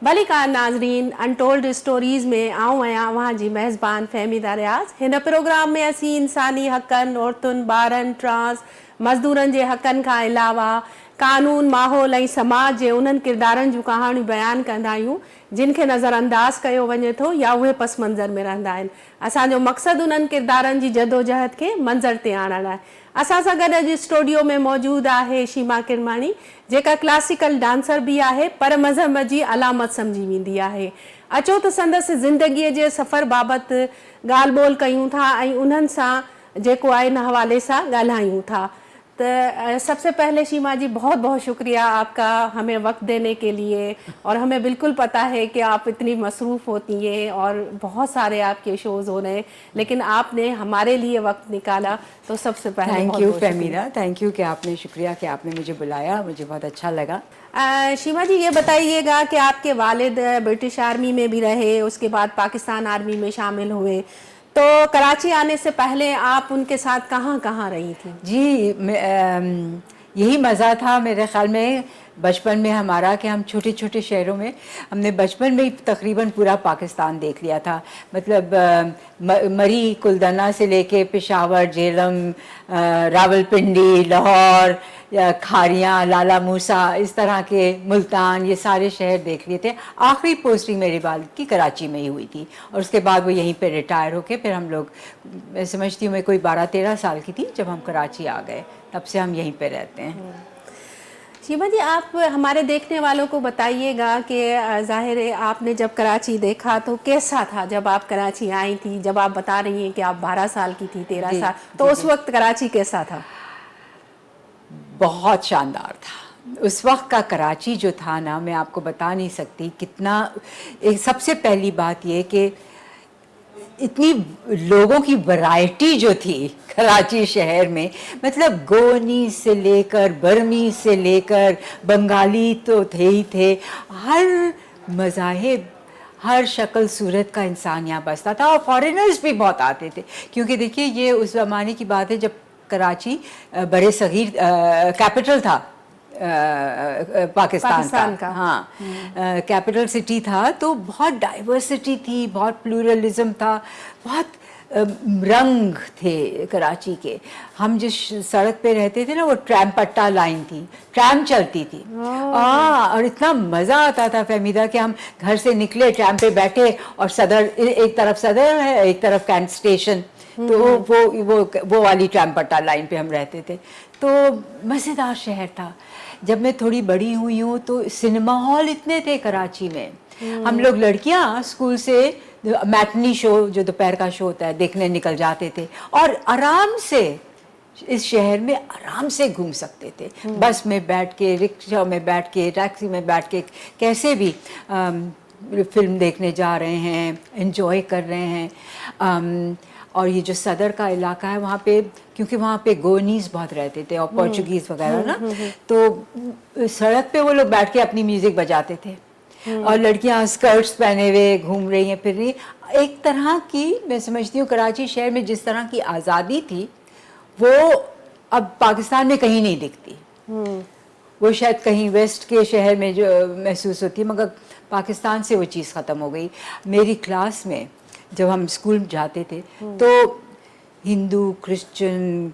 भलीकार नाज़रीन, untold stories में आऊं आहियां अव्हां जी मेज़बान फ़हमीदा रियाज़। हिन प्रोग्राम में असीं इंसानी हक़नि, औरतुनि, ॿारनि, ट्रांस मज़दूरनि जे हक़नि खां अलावा कानून, माहौल ऐं समाज जे उन्हनि किरदारनि जूं कहाणियूं बयानु कंदा आहियूं जिन खे नज़रअंदाज़ कयो वञे थो या उहे पस मंज़र में रहंदा आहिनि। असांजो मक़सदु उन्हनि किरदारनि जी जदोजहद खे मंज़र ते आणणु आहे। असां सां गॾु अॼु स्टूडियो में मौजूदु आहे शीमा किरमाणी, जेका क्लासिकल डांसर भी आहे पर मज़हब जी अलामत सम्झी वेंदी आहे। अचो त संदसि ज़िंदगीअ जे सफ़र बाबति ॻाल्हि ॿोल कयूं था ऐं उन्हनि सां जेको आहे इन हवाले सां ॻाल्हायूं था। तो सबसे पहले शीमा जी बहुत बहुत शुक्रिया आपका हमें वक्त देने के लिए, और हमें बिल्कुल पता है कि आप इतनी मसरूफ़ होती हैं और बहुत सारे आपके शोज़ हो रहे हैं, लेकिन आपने हमारे लिए वक्त निकाला, तो सबसे पहले थैंक बहुत यू बहुत फहमीदा, थैंक यू कि आपने शुक्रिया कि आपने मुझे बुलाया, मुझे बहुत अच्छा लगा। शीमा जी, ये बताइएगा कि आपके वालिद ब्रिटिश आर्मी में भी रहे, उसके बाद पाकिस्तान आर्मी में शामिल हुए, तो कराची आने से पहले आप उनके साथ कहाँ कहाँ रही थी? जी, यही मज़ा था मेरे ख़्याल में बचपन में हमारा कि हम छोटे छोटे शहरों में, हमने बचपन में ही तकरीबन पूरा पाकिस्तान देख लिया था। मतलब मरी कुलदना से लेके पेशावर, झेलम, रावलपिंडी, लाहौर, खारियाँ, लाला मूसा, इस तरह के मुल्तान, ये सारे शहर देख लिए थे। आखिरी पोस्टिंग मेरे वालिद की कराची में ही हुई थी और उसके बाद वो यहीं पे रिटायर होके फिर हम लोग, मैं समझती हूँ मैं कोई 12-13 साल की थी जब हम कराची आ गए, तब से हम यहीं पे रहते हैं। शीमा जी, आप हमारे देखने वालों को बताइएगा कि ज़ाहिर है आपने जब कराची देखा तो कैसा था जब आप कराची आई थी? जब आप बता रही हैं कि आप 12 साल की थी, 13 जी साल, तो जी उस जी, वक्त कराची कैसा था? बहुत शानदार था। उस वक्त का कराची जो था ना, मैं आपको बता नहीं सकती कितना। एक सबसे पहली बात ये कि इतनी लोगों की वैरायटी जो थी कराची शहर में, मतलब गोनी से लेकर बर्मी से लेकर बंगाली तो थे ही थे, हर मज़ाहिब, हर शक्ल सूरत का इंसान यहाँ बसता था और फॉरेनर्स भी बहुत आते थे। क्योंकि देखिए ये उस ज़माने की बात है जब कराची बड़े सगीर कैपिटल था पाकिस्तान का। पाकिस्तान का। हाँ, कैपिटल सिटी था, तो बहुत डाइवर्सिटी थी, बहुत प्लूरलिज्म था, बहुत रंग थे कराची के। हम जिस सड़क पे रहते थे ना, वो ट्रैम पट्टा लाइन थी, ट्रैम चलती थी। और इतना मज़ा आता था फहमीदा कि हम घर से निकले, ट्रैम पे बैठे और सदर, एक तरफ सदर है, एक तरफ कैंट स्टेशन, तो वो वाली ट्रैम पट्टा लाइन पे हम रहते थे। तो मज़ेदार शहर था। जब मैं थोड़ी बड़ी हुई हूँ तो सिनेमा हॉल इतने थे कराची में, हम लोग लड़कियाँ स्कूल से मैटनी शो, जो दोपहर का शो होता है, देखने निकल जाते थे और आराम से इस शहर में आराम से घूम सकते थे। बस में बैठ के, रिक्शा में बैठ के, टैक्सी में बैठ के, कैसे भी फिल्म देखने जा रहे हैं, एंजॉय कर रहे हैं। और ये जो सदर का इलाका है वहाँ पे, क्योंकि वहाँ पे गोनीज़ बहुत रहते थे और पोर्चुगीज़ वगैरह ना, तो सड़क पे वो लोग बैठ के अपनी म्यूज़िक बजाते थे और लड़कियाँ स्कर्ट्स पहने हुए घूम रही हैं, फिर रही। एक तरह की, मैं समझती हूँ कराची शहर में जिस तरह की आज़ादी थी वो अब पाकिस्तान में कहीं नहीं दिखती। वो शायद कहीं वेस्ट के शहर में जो महसूस होती है, मगर पाकिस्तान से वो चीज़ ख़त्म हो गई। मेरी क्लास में जब हम स्कूल जाते थे तो हिंदू, क्रिश्चियन,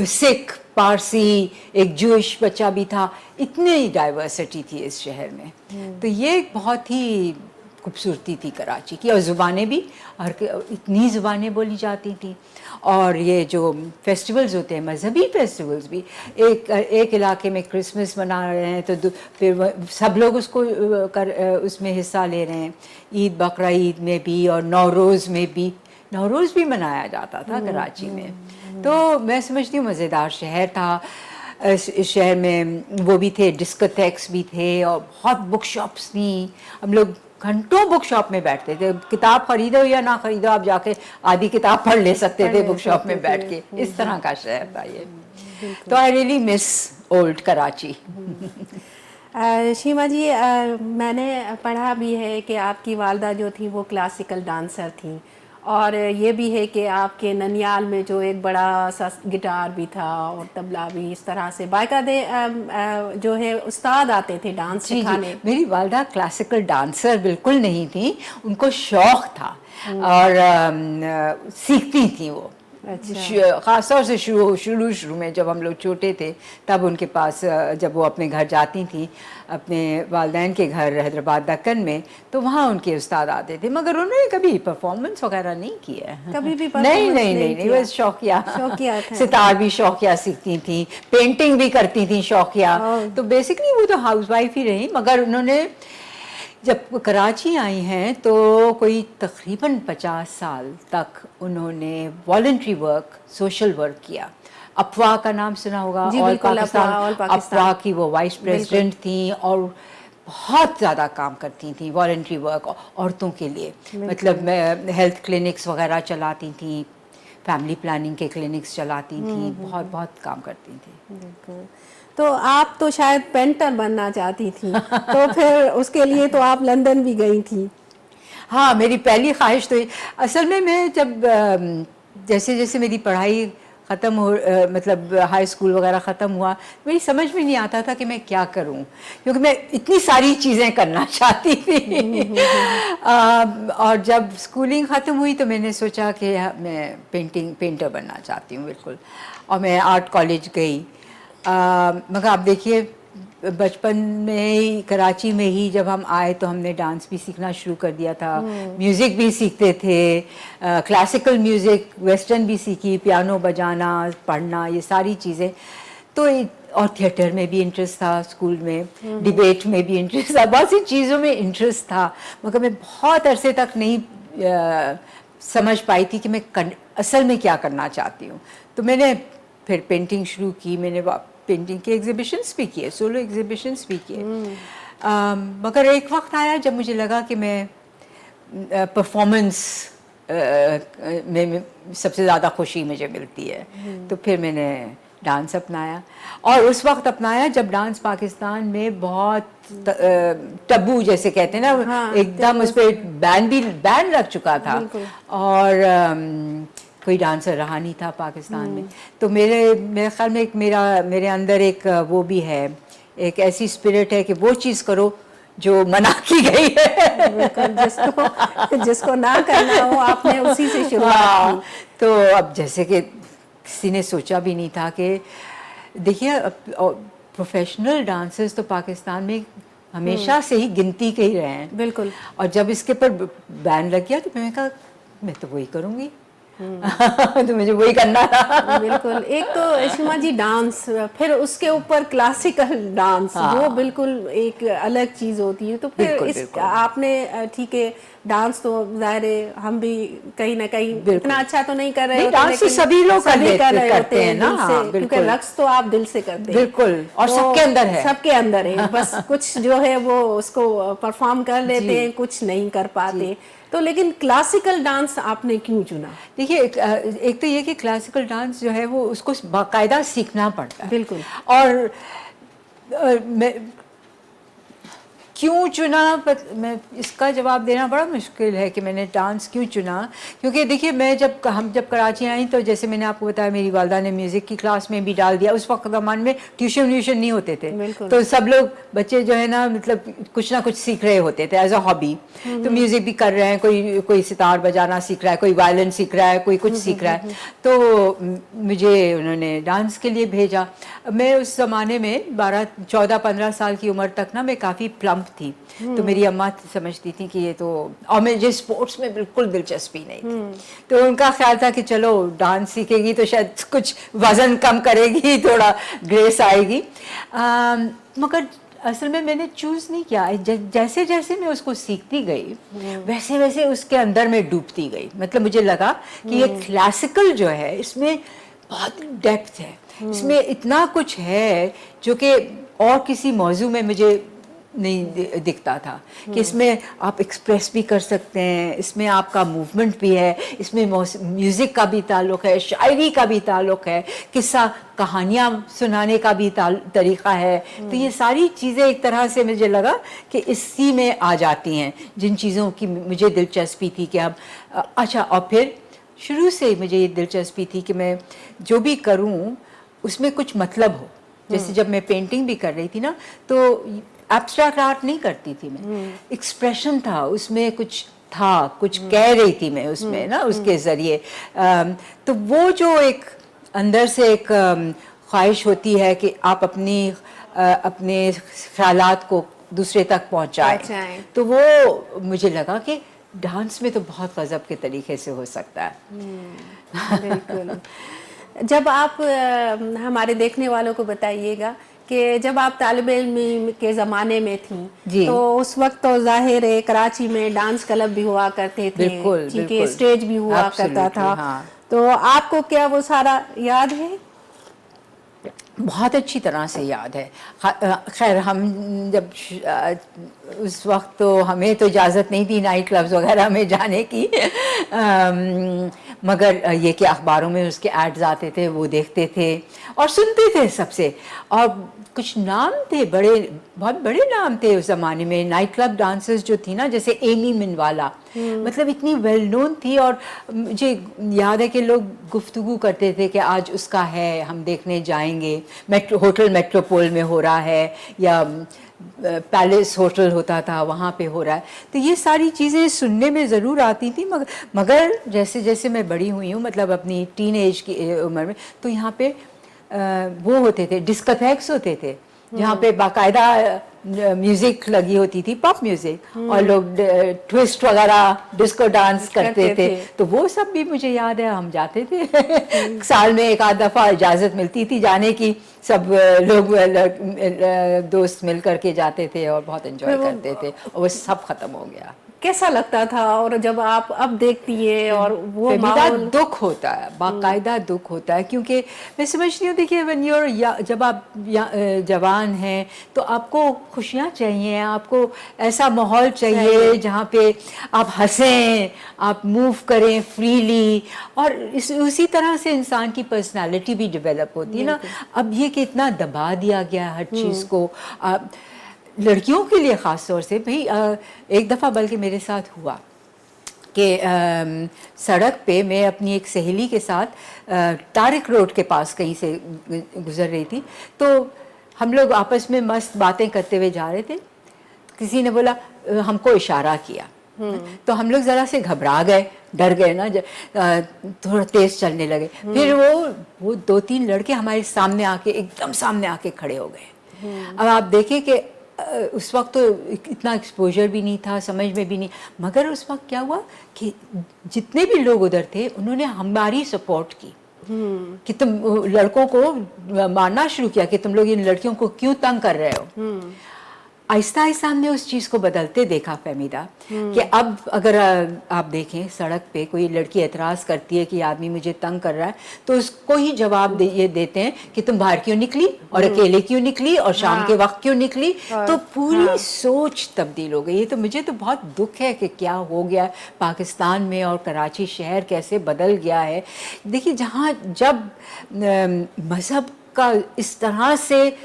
सिख, पारसी, एक जूइश बच्चा भी था, इतनी डाइवर्सिटी थी इस शहर में। तो ये बहुत ही खूबसूरती थी कराची की। और ज़ुबानें भी, और इतनी ज़ुबानें बोली जाती थी। और ये जो फेस्टिवल्स होते हैं, मजहबी फेस्टिवल्स भी, एक इलाके में क्रिसमस मना रहे हैं तो फिर सब लोग उसको उसमें हिस्सा ले रहे हैं। ईद, बकरा ईद में भी और नौरोज़ में भी, नौरोज़ भी मनाया जाता था कराची में। तो मैं समझती हूँ मज़ेदार शहर था। इस शहर में वो भी थे, डिस्कोथेक्स भी थे और बहुत बुक शॉप्स थी। हम लोग घंटों बुक शॉप में बैठते थे, किताब खरीदो या ना खरीदो, आप जाके आधी किताब पढ़ ले सकते थे बुक शॉप में बैठ के। इस तरह का शहर था ये। तो I really miss old Karachi. Sheema ji, मैंने पढ़ा भी है कि आपकी वालदा जो थी वो क्लासिकल डांसर थी اور یہ بھی ہے کہ آپ کے ننیال میں جو ایک بڑا سا گٹار بھی تھا اور طبلہ بھی، اس طرح سے باقاعدے جو ہے استاد آتے تھے ڈانس جی سکھانے. میری والدہ کلاسیکل ڈانسر بالکل نہیں تھیں، ان کو شوق تھا اور سیکھتی تھیں وہ. خاص طور سے شروع میں جب ہم لوگ چھوٹے تھے تب ان کے پاس، جب وہ اپنے گھر جاتی تھیں اپنے والدین کے گھر حیدرآباد دکن میں، تو وہاں ان کے استاد آتے تھے، مگر انہوں نے کبھی پرفارمنس وغیرہ نہیں کیا. کبھی بھی نہیں بس شوقیہ ستار بھی شوقیہ سیکھتی تھیں، پینٹنگ بھی کرتی تھیں شوقیہ. تو بیسکلی وہ تو ہاؤس وائف ہی رہی، مگر انہوں نے جب کراچی آئی ہیں تو کوئی تقریباً 50 سال تک انہوں نے والنٹری ورک، سوشل ورک کیا. افواہ کا نام سنا ہوگا، آل پاکستان. افواہ کی وہ وائس پریزیڈنٹ تھیں اور بہت زیادہ کام کرتی تھیں والنٹری ورک عورتوں کے لیے. مطلب ہیلتھ کلینکس وغیرہ چلاتی تھیں، فیملی پلاننگ کے کلینکس چلاتی تھیں، بہت کام کرتی تھیں. بالکل. تو آپ تو شاید پینٹر بننا چاہتی تھیں، تو پھر اس کے لیے تو آپ لندن بھی گئی تھیں. ہاں میری پہلی خواہش تو اصل میں جب جیسے جیسے میری پڑھائی ختم ہو، مطلب ہائی اسکول وغیرہ ختم ہوا، میری سمجھ میں نہیں آتا تھا کہ میں کیا کروں، کیونکہ میں اتنی ساری چیزیں کرنا چاہتی تھی. اور جب اسکولنگ ختم ہوئی تو میں نے سوچا کہ میں پینٹر بننا چاہتی ہوں بالکل، اور میں آرٹ کالج گئی. مگر آپ دیکھیے بچپن میں ہی کراچی میں ہی جب ہم آئے تو ہم نے ڈانس بھی سیکھنا شروع کر دیا تھا، میوزک بھی سیکھتے تھے، کلاسیکل میوزک، ویسٹرن بھی سیکھی، پیانو بجانا، پڑھنا، یہ ساری چیزیں. تو اور تھیٹر میں بھی انٹرسٹ تھا اسکول میں، ڈبیٹ میں بھی انٹرسٹ تھا، بہت سی چیزوں میں انٹرسٹ تھا، مگر میں بہت عرصے تک نہیں سمجھ پائی تھی کہ میں اصل میں کیا کرنا چاہتی ہوں. تو میں نے پھر پینٹنگ شروع کی، میں نے پینٹنگ کے ایگزیبیشنس بھی کیے، سولو ایگزیبیشنس بھی کیے. مگر ایک وقت آیا جب مجھے لگا کہ میں پرفارمنس میں سب سے زیادہ خوشی مجھے ملتی ہے. تو پھر میں نے ڈانس اپنایا، اور اس وقت اپنایا جب ڈانس پاکستان میں بہت ٹبو جیسے کہتے ہیں نا، ایک دم اس پہ بین لگ چکا تھا، اور کوئی ڈانسر رہا نہیں تھا پاکستان میں. تو میرے خیال میں میرے اندر ایک وہ بھی ہے، ایک ایسی اسپرٹ ہے کہ وہ چیز کرو جو منع کی گئی ہے. بالکل، جس کو نہ کرنا ہو آپ نے اسی سے شروعات کی. تو اب جیسے کہ کسی نے سوچا بھی نہیں تھا کہ دیکھیے پروفیشنل ڈانسرز تو پاکستان میں ہمیشہ سے ہی گنتی کے ہی رہے ہیں. بالکل. اور جب اس کے اوپر بین لگ گیا تو میں نے کہا میں تو وہی کروں گی. تو مجھے وہی کرنا تھا. بالکل. ایک تو شیما جی ڈانس، پھر اس کے اوپر کلاسیکل ڈانس، وہ بالکل ایک الگ چیز ہوتی ہے. تو پھر آپ نے ٹھیک ہے ڈانس تو ظاہر ہے ہم بھی کہیں نہ کہیں اتنا اچھا تو نہیں کر رہے ہوتے، ڈانس تو سبھی لوگ کرتے ہیں نا، کیونکہ رقص تو آپ دل سے کرتے ہیں. بالکل، اور سب کے اندر ہے، سب کے اندر ہے. بس کچھ جو ہے وہ اس کو پرفارم کر لیتے ہیں، کچھ نہیں کر پاتے. تو لیکن کلاسیکل ڈانس آپ نے کیوں چنا؟ دیکھیے ایک تو یہ کہ کلاسیکل ڈانس جو ہے وہ اس کو باقاعدہ سیکھنا پڑتا ہے. بالکل. اور کیوں چنا، میں اس کا جواب دینا بڑا مشکل ہے کہ میں نے ڈانس کیوں چنا. کیونکہ دیکھیے ہم جب کراچی آئیں تو جیسے میں نے آپ کو بتایا میری والدہ نے میوزک کی کلاس میں بھی ڈال دیا. اس وقت زمانے میں ٹیوشن نہیں ہوتے تھے، تو سب لوگ بچے جو ہے نا مطلب کچھ نہ کچھ سیکھ رہے ہوتے تھے ایز اے ہابی. تو میوزک بھی کر رہے ہیں، کوئی ستار بجانا سیکھ رہا ہے، کوئی وائلن سیکھ رہا ہے، کوئی کچھ سیکھ رہا ہے. تو مجھے انہوں نے ڈانس کے لیے بھیجا. میں اس زمانے میں 14-15 سال کی عمر تک نا میں کافی پلمپ تھی. تو میری اماں سمجھتی تھی کہ یہ تو، اور مجھے اسپورٹس میں بالکل دلچسپی نہیں تھی. تو ان کا خیال تھا کہ چلو ڈانس سیکھے گی تو شاید کچھ وزن کم کرے گی، تھوڑا گریس آئے گی. مگر اصل میں نے چوز نہیں کیا. جیسے جیسے میں اس کو سیکھتی گئی ویسے ویسے اس کے اندر میں ڈوبتی گئی. مطلب مجھے لگا کہ یہ کلاسیکل جو ہے اس میں بہت ڈیپتھ ہے، اس میں اتنا کچھ ہے جو کہ اور کسی موضوع میں مجھے नहीं दिखता था कि इसमें आप एक्सप्रेस भी कर सकते हैं, इसमें आपका मूवमेंट भी है, इसमें म्यूज़िक का भी ताल्लुक़ है, शायरी का भी ताल्लुक़ है, किस्सा कहानियाँ सुनाने का भी तरीक़ा है। तो ये सारी चीज़ें एक तरह से मुझे लगा कि इसी में आ जाती हैं, जिन चीज़ों की मुझे दिलचस्पी थी कि अब अच्छा। और फिर शुरू से मुझे ये दिलचस्पी थी कि मैं जो भी करूँ उसमें कुछ मतलब हो। जैसे जब मैं पेंटिंग भी कर रही थी ना, तो एब्स्ट्रैक्ट आर्ट नहीं करती थी मैं, एक्सप्रेशन था उसमें, कुछ था, कुछ कह रही थी मैं उसमें ना, उसके ज़रिए। तो वो जो एक अंदर से एक ख्वाहिश होती है कि आप अपने ख़यालात को दूसरे तक पहुंचाएं, तो वो मुझे लगा कि डांस में तो बहुत गज़ब के तरीके से हो सकता है। बिल्कुल। जब आप हमारे देखने वालों को बताइएगा कि जब आप तालिब इल्म के ज़माने में थी, तो उस वक्त तो ज़ाहिर है कराची में डांस क्लब भी हुआ करते थे, ठीक है, स्टेज भी हुआ करता था। हाँ। तो आपको क्या वो सारा याद है? बहुत अच्छी तरह से याद है। खैर हम जब उस वक्त तो हमें तो इजाज़त नहीं थी नाइट क्लब्स वगैरह में जाने की, मगर ये कि अखबारों में उसके एड्स आते थे, वो देखते थे और सुनते थे सबसे। और कुछ नाम थे, बहुत बड़े नाम थे उस ज़माने में। नाइट क्लब डांसर्स जो थी ना, जैसे एमी मिनवाला, मतलब इतनी वेल नोन थी। और मुझे याद है कि लोग गुफ्तगू करते थे कि आज उसका है, हम देखने जाएंगे, होटल मेट्रोपोल में हो रहा है, या पैलेस होटल होता था वहाँ पे हो रहा है। तो ये सारी चीज़ें सुनने में ज़रूर आती थी, मगर जैसे जैसे मैं बड़ी हुई हूँ, मतलब अपनी टीन एज की उम्र में, तो यहाँ पे वो होते थे, डिस्कोथेक्स होते थे, जहाँ पे बाकायदा म्यूजिक लगी होती थी, पॉप म्यूजिक, और लोग ट्विस्ट वगैरह डिस्को डांस करते थे। तो वो सब भी मुझे याद है, हम जाते थे। साल में एक आध दफ़ा इजाज़त मिलती थी जाने की, सब लोग दोस्त मिल करके जाते थे और बहुत एंजॉय करते थे, और वो सब ख़त्म हो गया। कैसा लगता था? और जब आप अब देखती है और वो माहौल, दुख होता है, बाकायदा दुख होता है, क्योंकि मैं समझती हूँ, देखिए जब आप जवान हैं तो आपको खुशियाँ चाहिए, आपको ऐसा माहौल चाहिए जहाँ पे आप हंसें, आप मूव करें फ्रीली, और उसी तरह से इंसान की पर्सनालिटी भी डेवलप होती है ना। अब ये कि इतना दबा दिया गया हर चीज़ को, लड़कियों के लिए ख़ास तौर से। भाई एक दफ़ा बल्कि मेरे साथ हुआ कि सड़क पे मैं अपनी एक सहेली के साथ तारिक रोड के पास कहीं से गुज़र रही थी, तो हम लोग आपस में मस्त बातें करते हुए जा रहे थे। किसी ने बोला, हमको इशारा किया, तो हम लोग ज़रा से घबरा गए, डर गए ना, थोड़ा तेज़ चलने लगे। फिर वो 2-3 लड़के हमारे सामने आके, एकदम सामने आके खड़े हो गए। अब आप देखें कि उस वक्त तो इतना एक्सपोजर भी नहीं था, समझ में भी नहीं, मगर उस वक्त क्या हुआ कि जितने भी लोग उधर थे उन्होंने हमारी सपोर्ट की, कि तुम लड़कों को मारना शुरू किया कि तुम लोग इन लड़कियों को क्यों तंग कर रहे हो। आहिस्ता आहिस्ता हमने उस चीज़ को बदलते देखा फहमीदा, कि अब अगर आप देखें सड़क पे कोई लड़की एतराज़ करती है कि आदमी मुझे तंग कर रहा है, तो उसको ही जवाब ये देते हैं कि तुम बाहर क्यों निकली, और अकेले क्यों निकली, और शाम के वक्त क्यों निकली। तो पूरी सोच तब्दील हो गई है। तो मुझे तो बहुत दुख है कि क्या हो गया पाकिस्तान में, और कराची शहर कैसे बदल गया है। देखिए, जब मज़हब का इस तरह से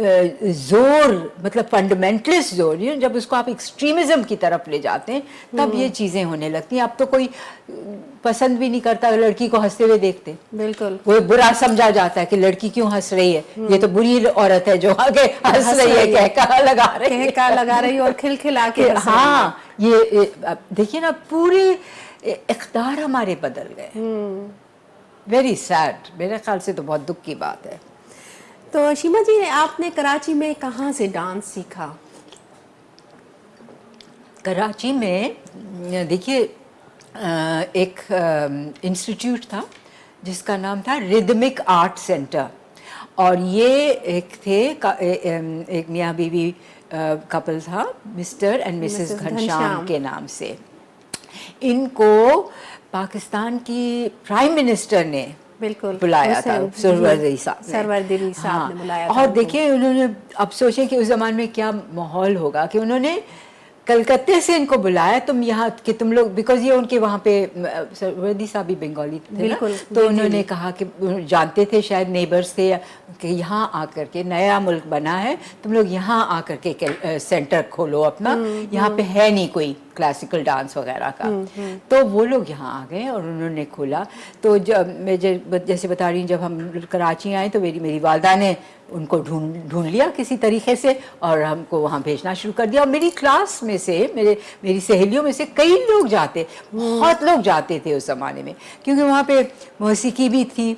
जोर, मतलब फंडामेंटलिस्ट जोर, जब उसको आप एक्सट्रीमिज्म की तरफ ले जाते हैं, तब ये चीज़ें होने लगती हैं। अब तो कोई पसंद भी नहीं करता लड़की को हंसते हुए देखते, बिल्कुल वो बुरा समझा जाता है कि लड़की क्यों हंस रही है, ये तो बुरी औरत है जो आगे हंस रही है, कहका लगा रही है और खिलखिला के। हाँ, ये देखिए ना, पूरे इख्तियार हमारे बदल गए। वेरी सैड, मेरे ख्याल से तो बहुत दुख की बात है। तो शीमा जी, आपने कराची में कहाँ से डांस सीखा? कराची में देखिए एक इंस्टीट्यूट था जिसका नाम था रिदमिक आर्ट सेंटर, और ये एक मियाँ बीवी कपल था, मिस्टर एंड मिसेस घनश्याम के नाम से। इनको पाकिस्तान की प्राइम मिनिस्टर ने بالکل بلایا تھا سرور دلی صاحب نے. سرور دلی صاحب نے بلایا تھا. اور دیکھیں انہوں نے, اب سوچیں کہ اس زمانے میں کیا ماحول ہوگا کہ انہوں نے کلکتے سے ان کو بلایا, تم یہاں کہ تم لوگ, بیکاز یہ ان کے وہاں پہ سروردی صاحب بھی بنگالی تھے بالکل, تو انہوں نے کہا کہ جانتے تھے شاید نیبرز تھے کہ یہاں آ کر کے نیا ملک بنا ہے, تم لوگ یہاں آ کر کے سینٹر کھولو اپنا, یہاں پہ ہے نہیں کوئی کلاسیکل ڈانس وغیرہ کا. تو وہ لوگ یہاں آ گئے اور انہوں نے کھولا. تو جب میں جیسے بتا رہی ہوں, جب ہم کراچی آئے تو میری والدہ نے ان کو ڈھونڈ لیا کسی طریقے سے اور ہم کو وہاں بھیجنا شروع کر دیا. اور میری کلاس میں سے میری سہیلیوں میں سے کئی لوگ جاتے, بہت لوگ جاتے تھے اس زمانے میں, کیونکہ وہاں پہ موسیقی بھی تھی,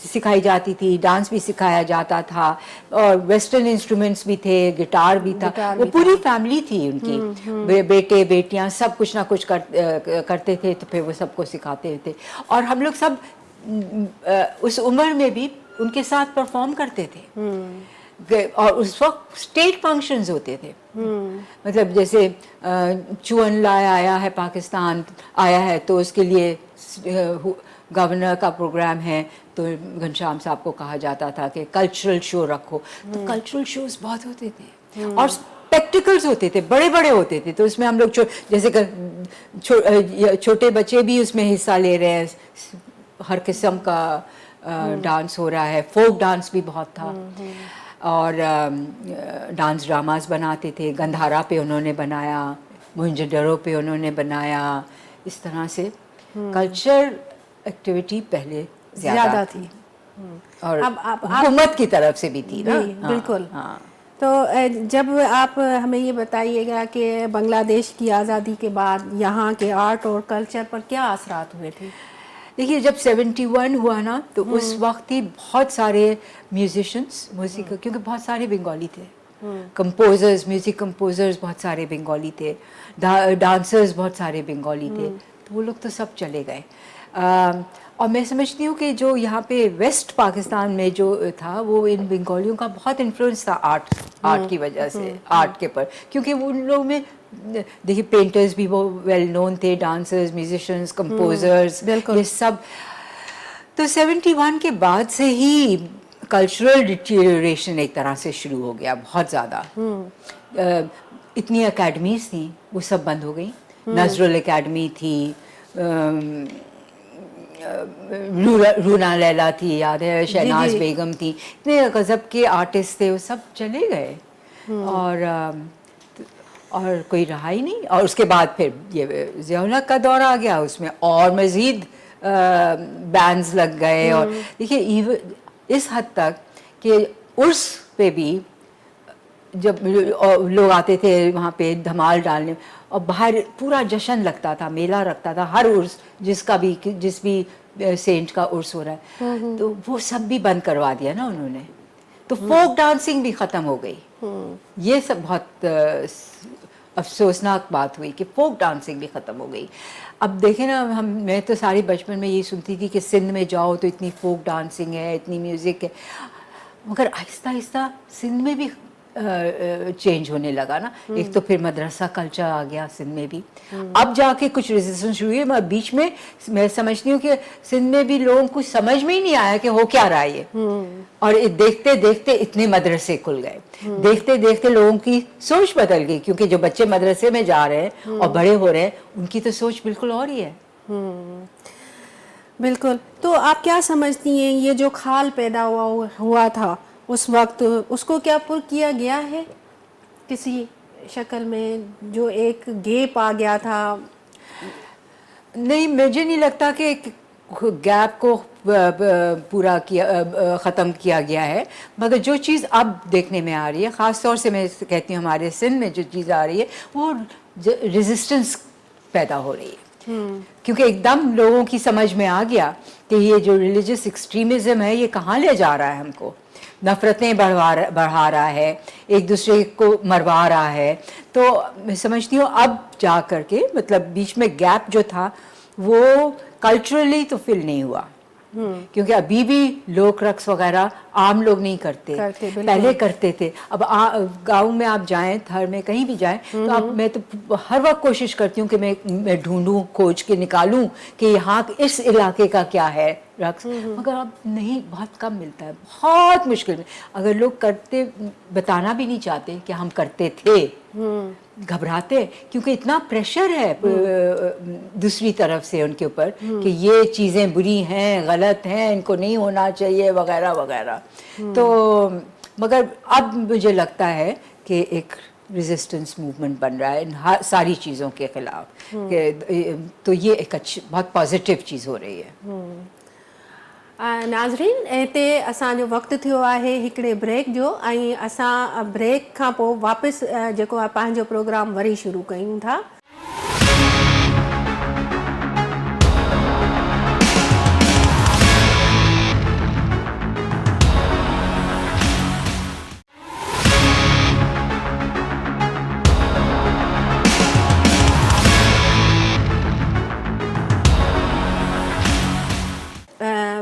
سکھائی جاتی تھی, ڈانس بھی سکھایا جاتا تھا, اور ویسٹرن انسٹرومنٹس بھی تھے, گٹار بھی تھا. وہ پوری فیملی تھی ان کی, بیٹے بیٹیاں سب کچھ نہ کچھ کرتے تھے, تو پھر وہ سب کو سکھاتے تھے. اور ہم لوگ سب اس عمر میں بھی ان کے ساتھ پرفارم کرتے تھے. اور اس وقت اسٹیٹ فنکشنز ہوتے تھے, مطلب جیسے چون لائے آیا ہے پاکستان آیا ہے تو اس کے لیے گورنر کا پروگرام ہے, تو گھنشام صاحب کو کہا جاتا تھا کہ کلچرل شو رکھو. تو کلچرل شوز بہت ہوتے تھے اور اسپیکٹیکلز ہوتے تھے, بڑے بڑے ہوتے تھے. تو اس میں ہم لوگ جیسے چھوٹے بچے بھی اس میں حصہ لے رہے ہیں, ہر قسم کا ڈانس ہو رہا ہے, فوک ڈانس بھی بہت تھا. اور ڈانس ڈراماز بناتے تھے, گندھارا پہ انہوں نے بنایا, موہنجو پہ انہوں نے بنایا. اس طرح سے کلچر ایکٹیویٹی پہلے زیادہ تھی, اور حکومت کی طرف سے بھی تھی نا. بالکل. تو جب آپ ہمیں یہ بتائیے گا کہ بنگلہ دیش کی آزادی کے بعد یہاں کے آرٹ اور کلچر پر کیا اثرات ہوئے تھے؟ دیکھیے جب 71 ہوا نا تو اس وقت ہی بہت سارے میوزیشنس, موسیقی, کیونکہ بہت سارے بنگالی تھے, کمپوزرز, میوزک کمپوزرز بہت سارے بنگالی تھے, ڈانسرز بہت سارے بنگالی تھے. تو وہ لوگ تو سب چلے گئے. اور میں سمجھتی ہوں کہ جو یہاں پہ ویسٹ پاکستان میں جو تھا وہ ان بنگالیوں کا بہت انفلوئنس تھا آرٹ کی وجہ سے, آرٹ کے پر, کیونکہ ان لوگوں میں دیکھیے پینٹرز بھی وہ ویل نون تھے, ڈانسرز, میوزیشنز, کمپوزرز, یہ سب. تو 71 کے بعد سے ہی کلچرل ڈیٹیریوریشن ایک طرح سے شروع ہو گیا, بہت زیادہ. اتنی اکیڈمیز تھیں وہ سب بند ہو گئیں. نظرل اکیڈمی تھی, رونا لیلا تھی, یاد ہے, شہناز بیگم تھی, اتنے غضب کے آرٹسٹ تھے, وہ سب چلے گئے. اور کوئی رہا ہی نہیں. اور اس کے بعد پھر یہ ضیاء الحق کا دور آ گیا, اس میں اور مزید بینز لگ گئے. اور دیکھیے اس حد تک کہ عرس پہ بھی جب لوگ آتے تھے وہاں پہ دھمال ڈالنے, اور باہر پورا جشن لگتا تھا, میلہ رکھتا تھا, ہر عرس جس بھی سینٹ کا عرس ہو رہا ہے, تو وہ سب بھی بند کروا دیا نا انہوں نے. تو فوک ڈانسنگ بھی ختم ہو گئی. یہ سب بہت افسوسناک بات ہوئی کہ فوک ڈانسنگ بھی ختم ہو گئی. اب دیکھیں نا, میں تو ساری بچپن میں یہی سنتی تھی کہ سندھ میں جاؤ تو اتنی فوک ڈانسنگ ہے, اتنی میوزک ہے, مگر آہستہ آہستہ سندھ میں بھی چینج ہونے لگا نا. ایک تو پھر مدرسہ کلچر آ گیا سندھ میں بھی, اب جا کے کچھ ریزسٹنس شروع ہوئی. میں بیچ میں میں سمجھتی ہوں کہ سندھ میں بھی لوگوں کو سمجھ میں ہی نہیں آیا کہ ہو کیا رہا ہے یہ. اور دیکھتے دیکھتے اتنے مدرسے کھل گئے, دیکھتے دیکھتے لوگوں کی سوچ بدل گئی, کیونکہ جو بچے مدرسے میں جا رہے ہیں اور بڑے ہو رہے ہیں ان کی تو سوچ بالکل اور ہی ہے. بالکل. تو آپ کیا سمجھتی ہیں یہ جو خال پیدا ہوا تھا اس وقت, اس کو کیا پر کیا گیا ہے کسی شکل میں, جو ایک گیپ آ گیا تھا؟ نہیں, مجھے نہیں لگتا کہ گیپ کو پورا ختم کیا گیا ہے, مگر جو چیز اب دیکھنے میں آ رہی ہے, خاص طور سے میں کہتی ہوں ہمارے سندھ میں جو چیز آ رہی ہے وہ ریزسٹنس پیدا ہو رہی ہے. کیونکہ ایک دم لوگوں کی سمجھ میں آ گیا کہ یہ جو ریلیجس ایکسٹریمزم ہے یہ کہاں لے جا رہا ہے ہم کو, نفرتیں بڑھا رہا ہے, ایک دوسرے کو مروا رہا ہے. تو میں سمجھتی ہوں اب جا کر کے, مطلب بیچ میں گیپ جو تھا وہ کلچرلی تو فل نہیں ہوا, کیونکہ ابھی بھی لوک رقص وغیرہ عام لوگ نہیں کرتے, پہلے کرتے تھے. اب گاؤں میں آپ جائیں, تھر میں کہیں بھی جائیں, تو میں تو ہر وقت کوشش کرتی ہوں کہ میں ڈھونڈوں, کھوج کے نکالوں کہ یہاں اس علاقے کا کیا ہے رقص, مگر اب نہیں, بہت کم ملتا ہے, بہت مشکل میں. اگر لوگ کرتے بتانا بھی نہیں چاہتے کہ ہم کرتے تھے, گھبراتے, کیونکہ اتنا پریشر ہے دوسری طرف سے ان کے اوپر کہ یہ چیزیں بری ہیں, غلط ہیں, ان کو نہیں ہونا چاہیے وغیرہ وغیرہ. تو مگر اب مجھے لگتا ہے کہ ایک ریزسٹنس موومنٹ بن رہا ہے ان ساری چیزوں کے خلاف, تو یہ ایک اچھی بہت پازیٹیو چیز ہو رہی ہے. नाज़रीन, हिते असांजो वक़्तु थियो आहे हिकिड़े ब्रेक जो, ऐं असां ब्रेक खां पोइ वापसि जेको आहे पंहिंजो प्रोग्राम वरी शुरू कयूं था.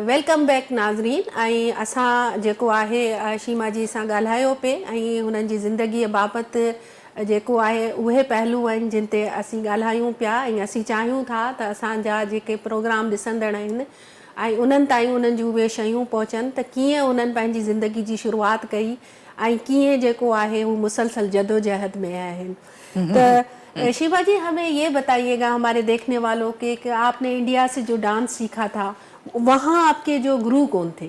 वेलकम बैक नाज़रीन. ऐं असां जेको आहे शीमा जी सां ॻाल्हायो पिए, ऐं हुननि जी ज़िंदगीअ बाबति जेको आहे उहे पहलू आहिनि जिन ते असीं ॻाल्हायूं पिया, ऐं असीं चाहियूं था त असांजा जेके प्रोग्राम ॾिसंदड़ आहिनि ऐं उन्हनि ताईं उन्हनि जूं उहे शयूं पहुचनि त कीअं उन्हनि पंहिंजी ज़िंदगी जी शुरूआति कई ऐं कीअं जेको आहे हू मुसलसल जदोजहद में आहिनि. तो शिवा जी, हमें ये बताइएगा हमारे देखने वालों के कि आपने इंडिया से जो डांस सीखा था, वहाँ आपके जो गुरु कौन थे?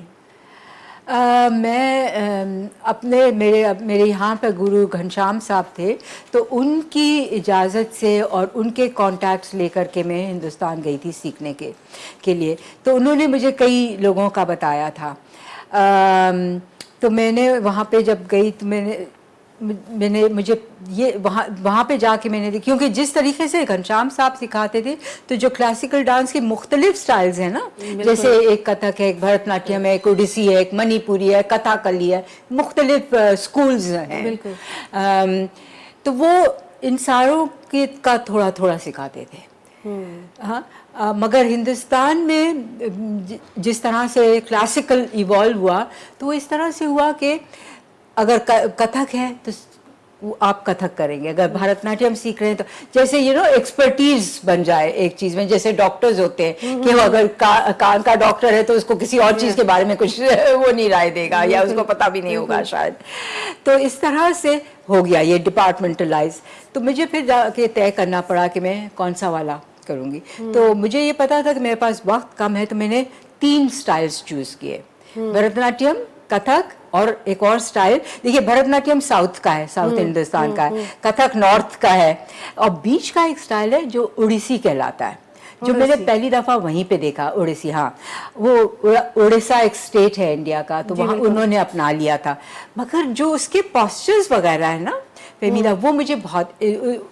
मैं मेरे यहाँ पे गुरु घनश्याम साहब थे, तो उनकी इजाज़त से और उनके कॉन्टैक्ट्स लेकर के मैं हिंदुस्तान गई थी सीखने के लिए. तो उन्होंने मुझे कई लोगों का बताया था. तो मैंने वहाँ पे जब गई तो मुझे ये वहाँ पे जाके मैंने देखी, क्योंकि जिस तरीके से घनश्याम साहब सिखाते थे, तो जो क्लासिकल डांस के मुख्तलिफ स्टाइल्स हैं ना, जैसे एक कथक है, एक भरतनाट्यम है, एक ओडिसी है, एक मणिपुरी है, कथाकली है, मुख्तलिफ स्कूल्स हैं, तो वो इन सारों का थोड़ा थोड़ा सिखाते थे. हाँ, मगर हिंदुस्तान में जिस तरह से क्लासिकल इवॉल्व हुआ, तो वो इस तरह से हुआ कि अगर कथक है तो आप कथक करेंगे, अगर भरतनाट्यम सीख रहे हैं तो जैसे एक्सपर्टीज बन जाए एक चीज में, जैसे डॉक्टर्स होते हैं कि वो अगर कान का डॉक्टर है तो उसको किसी और चीज के बारे में कुछ वो नहीं राय देगा या उसको पता भी नहीं होगा शायद. तो इस तरह से हो गया ये डिपार्टमेंटलाइज. तो मुझे फिर जाके तय करना पड़ा कि मैं कौन सा वाला करूँगी. तो मुझे ये पता था कि मेरे पास वक्त कम है, तो मैंने 3 स्टाइल्स चूज़ किए, भरतनाट्यम, कथक और एक और स्टाइल. देखिए, भरतनाट्यम साउथ का है, साउथ हिंदुस्तान का है, कथक नॉर्थ का है, और बीच का एक स्टाइल है जो उड़ीसी कहलाता है, जो मैंने पहली दफ़ा वहीं पे देखा. उड़ीसी, हाँ, वो उड़ीसा एक स्टेट है इंडिया का, तो वहाँ उन्होंने अपना लिया था. मगर जो उसके पॉस्चर्स वगैरह है ना फेमिना, वो मुझे बहुत,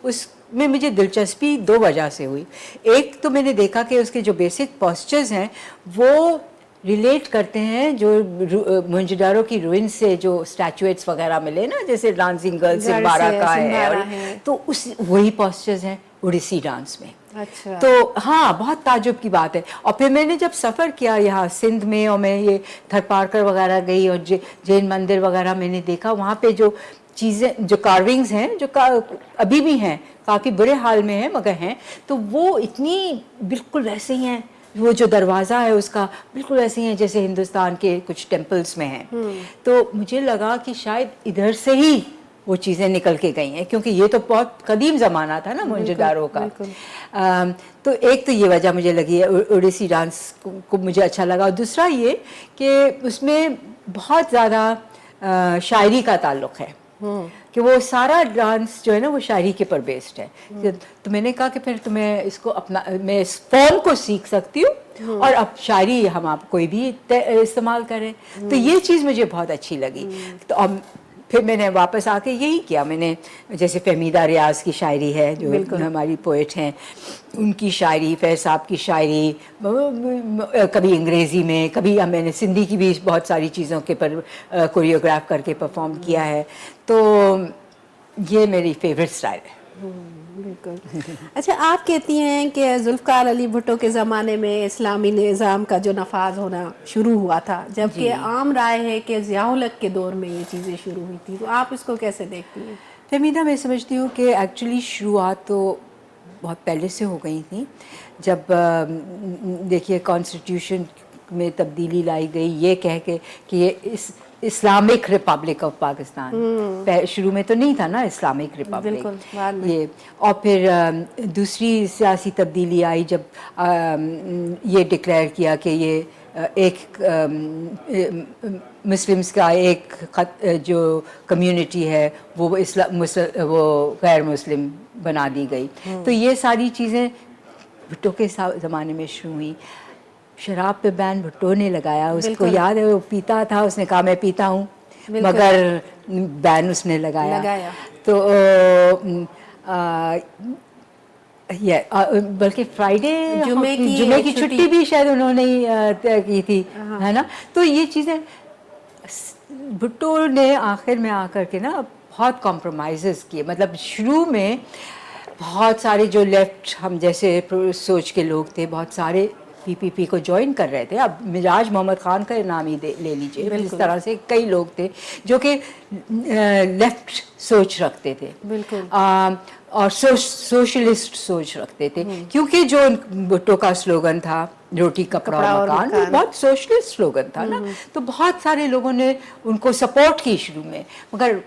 उसमें मुझे दिलचस्पी 2 वजह से हुई. एक तो मैंने देखा कि उसके जो बेसिक पॉस्चर्स हैं वो रिलेट करते हैं जो मोहनजोदारो की रूइन से जो स्टैचुएट्स वगैरह मिले ना, जैसे डांसिंग गर्ल सिम्बारा का है, तो उस वही पॉस्चर्स हैं उड़ीसी डांस में. अच्छा. तो हाँ, बहुत ताजुब की बात है. और फिर मैंने जब सफ़र किया यहाँ सिंध में, और मैं ये थरपारकर वगैरह गई और जैन मंदिर वगैरह मैंने देखा, वहाँ पे जो चीज़ें, जो कार्विंग्स हैं, जो अभी भी हैं, काफ़ी बुरे हाल में हैं मगर हैं, तो वो इतनी बिल्कुल वैसे ही हैं. वो जो दरवाज़ा है उसका बिल्कुल वैसे ही है जैसे हिंदुस्तान के कुछ टेम्पल्स में हैं. तो मुझे लगा कि शायद इधर से ही वो चीज़ें निकल के गई हैं, क्योंकि ये तो बहुत कदीम ज़माना था ना मोहनजोदारो का. तो एक तो ये वजह मुझे लगी है, उड़ीसी डांस को मुझे अच्छा लगा. और दूसरा ये कि उसमें बहुत ज़्यादा शायरी का ताल्लुक़ है, कि वो सारा डांस जो है ना वो शायरी के पर बेस्ड है. तो मैंने कहा कि फिर तुम्हें इसको अपना, मैं इस फॉर्म को सीख सकती हूँ और अब शायरी हम आप कोई भी इस्तेमाल करें. तो ये चीज़ मुझे बहुत अच्छी लगी. तो अब फिर मैंने वापस आके यही किया. मैंने जैसे फहमीदा रियाज की शायरी है, जो हमारी पोइट हैं, उनकी शायरी, फैज़ साहब की शायरी, कभी अंग्रेज़ी में, कभी मैंने सिंधी की भी बहुत सारी चीज़ों के पर कोरियोग्राफ करके परफॉर्म किया है. तो ये मेरी फेवरेट स्टाइल है. बिल्कुल. अच्छा, आप कहती हैं कि जुल्फ़कार अली भुट्टो के ज़माने में इस्लामी निज़ाम का जो नफाज होना शुरू हुआ था, जबकि आम राय है कि ज़ियाउल हक़ के दौर में ये चीज़ें शुरू हुई थी. तो आप इसको कैसे देखती हैं? फहमीदा, मैं समझती हूँ कि एक्चुअली शुरुआत तो बहुत पहले से हो गई थी. जब देखिए कॉन्स्टिट्यूशन میں تبدیلی لائی گئی یہ کہہ کے کہ یہ اسلامک ریپبلک آف پاکستان، شروع میں تو نہیں تھا نا اسلامک ریپبلک یہ. اور پھر دوسری سیاسی تبدیلی آئی جب یہ ڈکلیئر کیا کہ یہ ایک مسلمس کا ایک جو کمیونٹی ہے وہ وہ غیر مسلم بنا دی گئی. تو یہ ساری چیزیں بھٹو کے زمانے میں شروع ہوئی. شراب پہ بین بھٹو نے لگایا، اس کو یاد ہے وہ پیتا تھا، اس نے کہا میں پیتا ہوں مگر بین اس نے لگایا. تو بلکہ فرائیڈے جمعے کی چھٹی بھی شاید انہوں نے طے کی تھی، ہے نا. تو یہ چیزیں بھٹو نے آخر میں آ کر کے نا بہت کمپرومائزز کیے. مطلب شروع میں بہت سارے جو لیفٹ ہم جیسے سوچ کے لوگ تھے بہت سارے پی پی کو جوائن کر رہے تھے. اب مزاج محمد خان کا نام ہی لے لیجئے. اس طرح سے کئی لوگ تھے جو کہ لیفٹ سوچ رکھتے تھے اور سوشلسٹ سوچ رکھتے تھے، کیونکہ جو بھٹو کا سلوگن تھا روٹی کپڑا اور مکان، وہ بہت سوشلسٹ سلوگن تھا نا. تو بہت سارے لوگوں نے ان کو سپورٹ کی شروع میں، مگر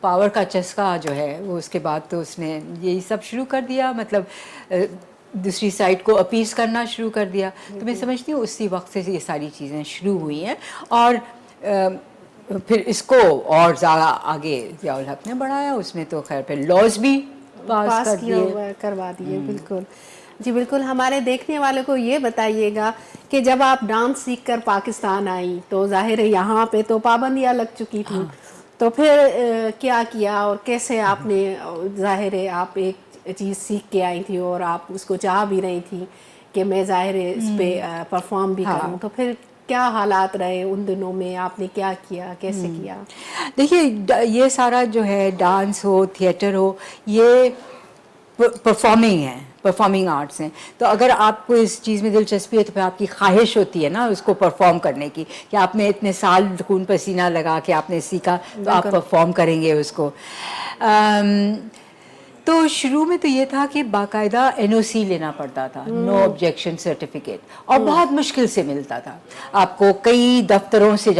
پاور کا چسکا جو ہے وہ اس کے بعد تو اس نے یہی سب شروع کر دیا، مطلب دوسری سائڈ کو اپیز کرنا شروع کر دیا. تو میں سمجھتی ہوں اسی وقت سے یہ ساری چیزیں شروع ہوئی ہیں. اور پھر اس کو اور زیادہ آگے ضیاء الحق نے بڑھایا، اس نے تو خیر پھر لاز بھی پاس کروا دیے. بالکل جی بالکل. ہمارے دیکھنے والوں کو یہ بتائیے گا کہ جب آپ ڈانس سیکھ کر پاکستان آئی تو ظاہر ہے یہاں پہ تو پابندیاں لگ چکی تھیں، تو پھر کیا کیا اور کیسے آپ نے، ظاہر ہے آپ ایک چیز سیکھ کے آئی تھی اور آپ اس کو چاہ بھی رہی تھی کہ میں ظاہر ہے اس پہ پرفارم بھی کروں، تو پھر کیا حالات رہے ان دنوں میں، آپ نے کیا کیا، کیسے کیا؟ دیکھیے یہ سارا جو ہے ڈانس ہو تھیٹر ہو یہ پرفارمنگ آرٹس ہیں. تو اگر آپ کو اس چیز میں دلچسپی ہے تو پھر آپ کی خواہش ہوتی ہے نا اس کو پرفارم کرنے کی، کہ آپ نے اتنے سال خون پسینہ لگا کے آپ نے سیکھا تو آپ پرفارم کریں گے اس کو. تو شروع میں تو یہ تھا کہ باقاعدہ NOC لینا پڑتا تھا، نو آبجیکشن سرٹیفکیٹ، اور بہت مشکل سے ملتا تھا. آپ کو کئی دفتروں سے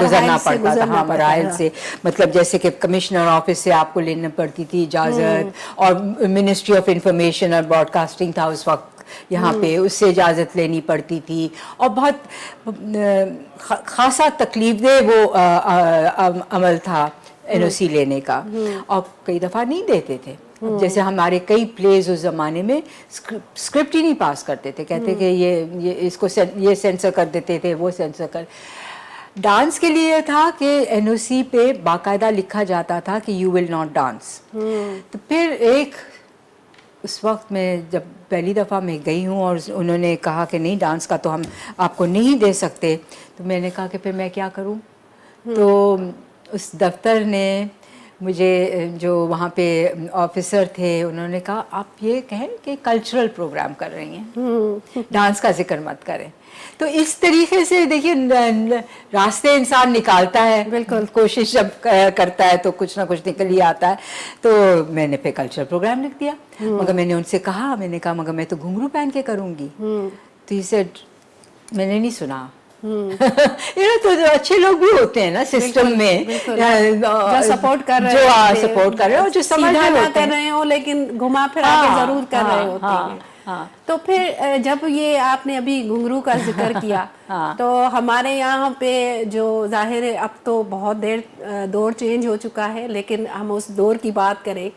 گزرنا پڑتا تھا، ہاں مراحل سے. مطلب جیسے کہ کمشنر آفس سے آپ کو لینا پڑتی تھی اجازت، اور منسٹری آف انفارمیشن اور براڈ کاسٹنگ تھا اس وقت یہاں پہ، اس سے اجازت لینی پڑتی تھی. اور بہت خاصا تکلیف دہ وہ عمل تھا NOC لینے کا، اور کئی دفعہ نہیں دیتے تھے. جیسے ہمارے کئی پلیز اس زمانے میں اسکرپٹ ہی نہیں پاس کرتے تھے، کہتے کہ یہ اس کو یہ سینسر کر دیتے تھے، وہ سینسر کر. ڈانس کے لیے تھا کہ NOC پہ باقاعدہ لکھا جاتا تھا کہ یو ول ناٹ ڈانس. تو پھر ایک اس وقت میں جب پہلی دفعہ میں گئی ہوں اور انہوں نے کہا کہ نہیں ڈانس کا تو ہم آپ کو نہیں دے سکتے، تو میں نے کہا کہ پھر میں کیا کروں. تو اس دفتر نے مجھے، جو وہاں پہ آفیسر تھے، انہوں نے کہا آپ یہ کہیں کہ کلچرل پروگرام کر رہی ہیں، ڈانس کا ذکر مت کریں. تو اس طریقے سے دیکھیے راستے انسان نکالتا ہے، بالکل کوشش جب کرتا ہے تو کچھ نہ کچھ نکل ہی آتا ہے. تو میں نے پھر کلچرل پروگرام لکھ دیا. مگر میں نے ان سے کہا، میں نے کہا مگر میں تو گھنگرو پہن کے کروں گی. تو یہ سیڈ میں نے نہیں سنا. تو جو اچھے لوگ بھی ہوتے ہیں نا سسٹم میں، جو سپورٹ کر رہے ہیں اور جو سمجھ نہ کر رہے ہوں لیکن گھما پھرا کے ضرور کر رہے ہوتے ہیں. تو پھر جب یہ آپ نے ابھی گھنگرو کا ذکر کیا تو ہمارے یہاں پہ جو ظاہر ہے اب تو بہت دور چینج ہو چکا ہے، لیکن ہم اس دور کی بات کریں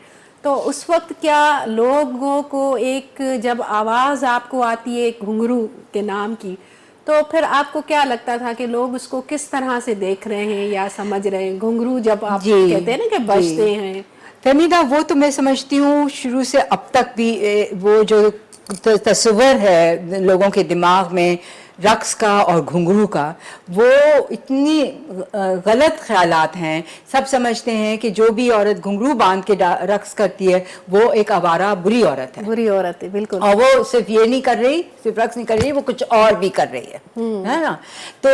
تو اس وقت کیا لوگوں کو ایک جب آواز آپ کو آتی ہے گھنگرو کے نام کی، تو پھر آپ کو کیا لگتا تھا کہ لوگ اس کو کس طرح سے دیکھ رہے ہیں یا سمجھ رہے ہیں؟ گھنگرو جب آپ کہتے ہیں نا کہ بجتے ہیں، فہمیدہ، وہ تو میں سمجھتی ہوں شروع سے اب تک بھی وہ جو تصور ہے لوگوں کے دماغ میں رقص کا اور گھنگرو کا، وہ اتنی غلط خیالات ہیں. سب سمجھتے ہیں کہ جو بھی عورت گھنگرو باندھ کے رقص کرتی ہے وہ ایک آوارہ بری عورت ہے. بری عورت ہے، بالکل. اور وہ صرف یہ نہیں کر رہی، صرف رقص نہیں کر رہی، وہ کچھ اور بھی کر رہی ہے نا. تو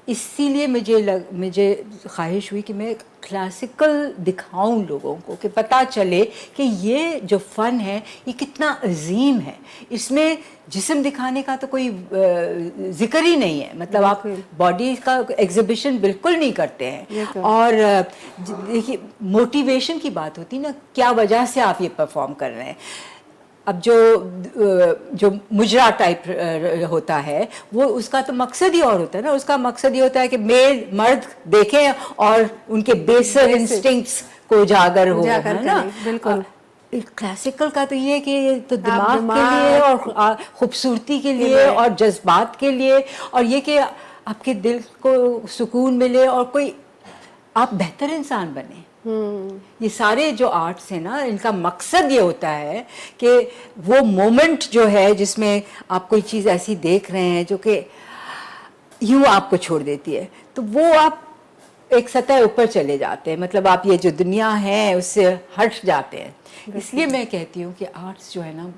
इसीलिए मुझे ख्वाहिश हुई कि मैं क्लासिकल दिखाऊं लोगों को, कि पता चले कि ये जो फ़न है ये कितना अजीम है। इसमें जिस्म दिखाने का तो कोई जिक्र ही नहीं है, मतलब आप बॉडी का एग्जिबिशन बिल्कुल नहीं करते हैं। और देखिए मोटिवेशन की बात होती ना, क्या वजह से आप ये परफॉर्म कर रहे हैं। अब जो मुजरा टाइप होता है वो उसका तो मकसद ही और होता है ना, उसका मकसद ये होता है कि मर्द देखें और उनके बेसिक इंस्टिंक्ट्स को उजागर हो, है ना। बिल्कुल। क्लासिकल का तो ये है कि तो दिमाग के लिए और खूबसूरती के लिए और जज्बात के लिए, और ये कि आपके दिल को सुकून मिले और कोई आप बेहतर इंसान बने। ये सारे जो आर्ट्स हैं ना, इनका मकसद ये होता है कि वो मोमेंट जो है जिसमें आप कोई चीज़ ऐसी देख रहे हैं जो कि यूँ आपको छोड़ देती है, तो वो आप एक सतह ऊपर चले जाते हैं, मतलब आप ये जो दुनिया है उससे हट जाते हैं। इसलिए मैं कहती हूँ कि आर्ट्स जो है ना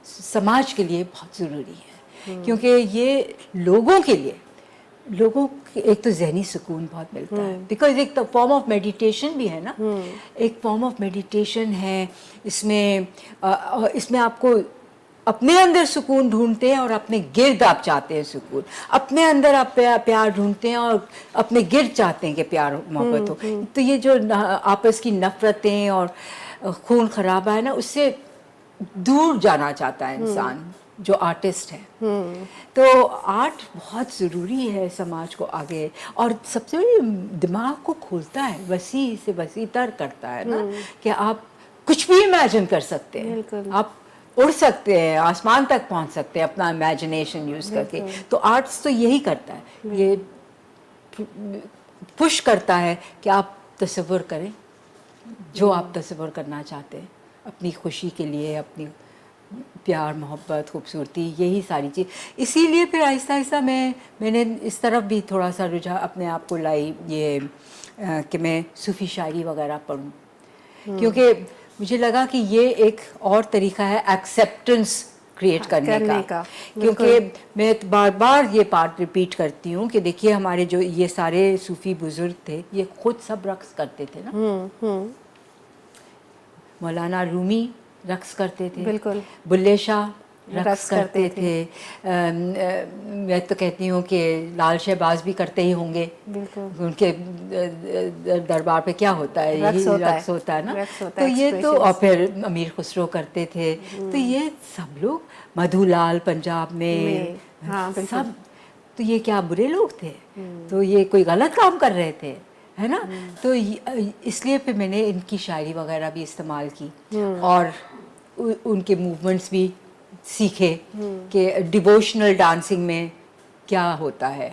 समाज के लिए बहुत ज़रूरी है, क्योंकि ये लोगों के लिए, लोगों को एक तो जहनी सुकून बहुत मिलता है, बिकॉज एक तो फॉर्म ऑफ मेडिटेशन भी है ना, एक फॉर्म ऑफ मेडिटेशन है। इसमें आपको अपने अंदर सुकून ढूंढते हैं और अपने गिर्द आप चाहते हैं सुकून, अपने अंदर आप प्यार ढूंढते हैं और अपने गिर्द चाहते हैं कि प्यार मोहब्बत हो। तो ये जो आपस की नफरतें और खून खराबा है ना, उससे दूर जाना चाहता है इंसान जो आर्टिस्ट है। तो आर्ट बहुत ज़रूरी है समाज को आगे, और सबसे दिमाग को खोलता है, वसी से वसी तर करता है ना, कि आप कुछ भी इमेजिन कर सकते हैं, आप उड़ सकते हैं, आसमान तक पहुंच सकते हैं अपना इमेजिनेशन यूज़ करके। तो आर्ट्स तो यही करता है, ये पुश करता है कि आप तसव्वुर करें जो आप तसव्वुर करना चाहते हैं अपनी खुशी के लिए, अपनी प्यार मोहब्बत खूबसूरती, यही सारी चीज़। इसीलिए फिर आहिस्ता आहिस्ता मैंने इस तरफ भी थोड़ा सा रुझान अपने आप को लाई, ये कि मैं सूफ़ी शायरी वगैरह पढ़ूं, क्योंकि मुझे लगा कि ये एक और तरीका है एक्सेप्टेंस क्रिएट करने का। क्योंकि मैं बार बार ये बात रिपीट करती हूँ कि देखिए हमारे जो ये सारे सूफ़ी बुज़ुर्ग थे, ये खुद सब रक़्स करते थे ना। मौलाना रूमी रक़्स करते थे, बिल्कुल, बुल्ले शाह रक़्स करते थे। मैं तो कहती हूँ कि लाल शहबाज भी करते ही होंगे, उनके दरबार पे क्या होता है, यही रक़्स होता है ना। तो ये तो, और फिर अमीर खुसरो करते थे। तो ये सब लोग, मधुलाल पंजाब में सब, तो ये क्या बुरे लोग थे? तो ये कोई गलत काम कर रहे थे, है ना। तो इसलिए फिर मैंने इनकी शायरी वगैरह भी इस्तेमाल की और उनके मूवमेंट्स भी सीखे कि डिवोशनल डांसिंग में क्या होता है।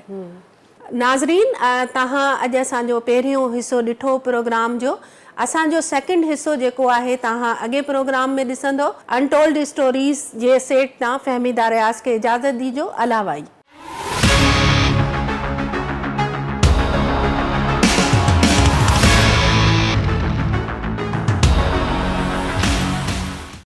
नाज़रीन, तहां अॼु असांजो पहिरियों हिसो ॾिठो प्रोग्राम जो। असांजो सेकंड हिसो जेको आहे तहां अॻे प्रोग्राम में ॾिसंदो। अनटोल्ड स्टोरीज़ जे सेट तां फ़हमीदा रियाज़ खे इजाज़त ॾिजो। अलावाई।